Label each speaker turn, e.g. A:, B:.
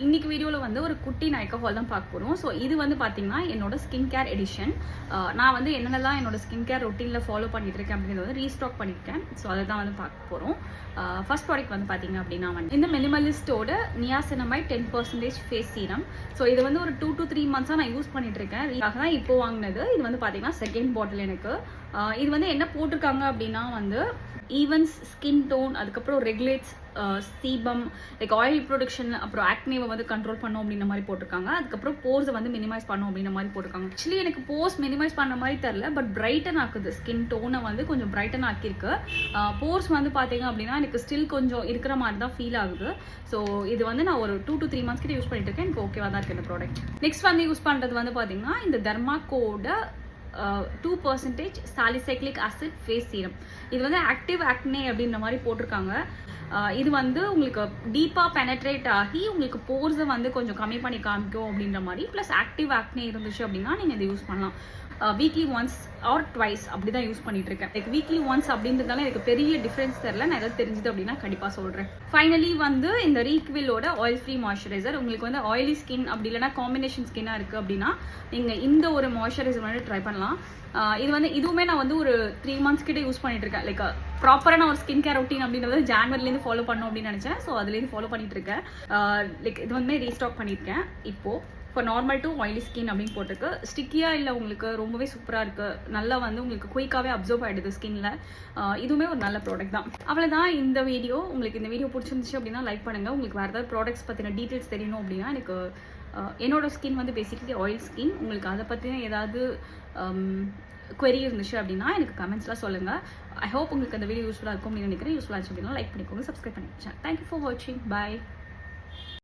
A: இன்னைக்கு வீடியோவில் வந்து ஒரு குட்டி நைக்கா ஹால் தான் பார்க்க போகிறோம். ஸோ இது வந்து பார்த்தீங்கன்னா என்னோட ஸ்கின் கேர் எடிஷன். நான் வந்து என்னென்னலாம் என்னோட ஸ்கின் கேர் ரொட்டீனில் ஃபாலோ பண்ணிட்டு இருக்கேன் அப்படிங்கிறது வந்து ரீஸ்டாக் பண்ணியிருக்கேன். ஸோ அதை தான் வந்து பார்க்க போகிறோம். ஃபர்ஸ்ட் ப்ராடக்ட் வந்து பார்த்தீங்க அப்படின்னா வந்து இந்த மினிமலிஸ்டோட நியாசினமைட் 10% ஃபேஸ் சீரம். ஸோ இது வந்து ஒரு 2 to 3 மந்த்ஸாக நான் யூஸ் பண்ணிட்டு இருக்கேன். இதுக்காக தான் இப்போ வாங்கினது. இது வந்து பார்த்தீங்கன்னா செகண்ட் பாட்டில் எனக்கு. இது வந்து என்ன போட்டிருக்காங்க அப்படின்னா வந்து ஈவன்ஸ் ஸ்கின் டோன், அதுக்கப்புறம் regulates sebum, like oil production, அப்புறம் ஆக்னேவை வந்து கண்ட்ரோல் பண்ணும் அப்படின்ற மாதிரி போட்டிருக்காங்க. அதுக்கப்புறம் போர்ஸை வந்து மினிமைஸ் பண்ணும் அப்படின்ற மாதிரி போட்டிருக்காங்க. ஆக்சுவலி எனக்கு போர்ஸ் மினிமைஸ் பண்ண மாதிரி தெரில, பட் பிரைட்டன் ஆக்குது. ஸ்கின் டோனை வந்து கொஞ்சம் பிரைட்டன் ஆக்கியிருக்கு. போர்ஸ் வந்து பார்த்தீங்க அப்படின்னா எனக்கு ஸ்டில் கொஞ்சம் இருக்கிற மாதிரி தான் ஃபீல் ஆகுது. ஸோ இது வந்து நான் ஒரு 2 to 3 மந்த்ஸ் கிட்ட யூஸ் பண்ணிட்டு இருக்கேன். எனக்கு ஓகேவா தான் இருக்கு இந்த ப்ராடக்ட். நெக்ஸ்ட் வந்து யூஸ் பண்ணுறது வந்து பார்த்தீங்கன்னா இந்த டெர்மாக்கோட 2% சாலிசைக்ளிக் ஆசிட் ஃபேஸ் சீரம். இது வந்து ஆக்டிவ் ஆக்னே அப்படின்ற மாதிரி போட்டிருக்காங்க. இது வந்து உங்களுக்கு டீப்பாக பெனட்ரேட் ஆகி உங்களுக்கு போர்ஸை வந்து கொஞ்சம் கம்மி பண்ணி காமிக்கும் அப்படின்ற மாதிரி. ப்ளஸ் ஆக்டிவ் ஆக்னே இருந்துச்சு அப்படின்னா நீங்கள் இதை யூஸ் பண்ணலாம். வீக்லி ஒன்ஸ் ஆர் ட்வைஸ் அப்படி தான் யூஸ் பண்ணிட்டு இருக்கேன். லைக் வீக்லி ஒன்ஸ் அப்படின்றதால எனக்கு பெரிய டிஃப்ரென்ஸ் தெரியல. நான் எதாவது தெரிஞ்சுது அப்படின்னா கண்டிப்பாக சொல்கிறேன். ஃபைனலி வந்து இந்த ரீக்வில்லோட ஆயில் ஃப்ரீ மாய்ஸ்சரைசர். உங்களுக்கு வந்து ஆயிலி ஸ்கின் அப்படி இல்லைனா காம்பினேஷன் ஸ்கின்னாக இருக்குது அப்படின்னா நீங்கள் இந்த ஒரு மாய்ஸ்சரைசர் வந்து ட்ரை பண்ணலாம். இது வந்து இதுவுமே நான் வந்து ஒரு 3 மந்த்ஸ் கிட்ட யூஸ் பண்ணிட்டு இருக்கேன். லைக் ப்ராப்பரான ஒரு ஸ்கின் கேர் ரொட்டீன் அப்படின்றது ஜான்வரிலேருந்து ஃபாலோ பண்ணணும் அப்படின்னு நினச்சேன். ஸோ அதுலேருந்து ஃபாலோ பண்ணிட்டு இருக்கேன். லைக் இது வந்து ரீஸ்டாக் பண்ணியிருக்கேன் இப்போது. இப்போ நார்மல் டு ஆயிலி ஸ்கின் அப்படின்னு போட்டிருக்கு. ஸ்டிக்கியாக இல்லை, உங்களுக்கு ரொம்பவே சூப்பராக இருக்குது. நல்லா வந்து உங்களுக்கு குயிக்காகவே அப்சர்வ் ஆகிடுது ஸ்கின்ல. இதுவுமே ஒரு நல்ல ப்ராடக்ட் தான். அவ்வளோதான் இந்த வீடியோ. உங்களுக்கு இந்த வீடியோ பிடிச்சிருந்துச்சு அப்படின்னா லைக் பண்ணுங்கள். உங்களுக்கு வேறு ஏதாவது ப்ராடக்ட்ஸ் பற்றின டீட்டெயில்ஸ் தெரியணும் அப்படின்னா எனக்கு என்னோட ஸ்கின் வந்து பேசிக்கலி ஆயில் ஸ்கின். உங்களுக்கு அதை பற்றின ஏதாவது query இருந்துச்சு அப்படின்னா எனக்கு கமெண்ட்ஸ்லாம் சொல்லுங்கள். ஐ ஹோப் உங்களுக்கு அந்த வீடியோ யூஸ்ஃபுல்லாக இருக்கும் அப்படின்னு நினைக்கிறேன். யூஸ்ஃபுல்லாக இருந்துச்சு அப்படின்னா லைக் பண்ணிக்கோங்க, சப்ஸ்கிரைப் பண்ணிக்கோங்க. தேங்க்யூ ஃபார் வாட்சிங். பாய்.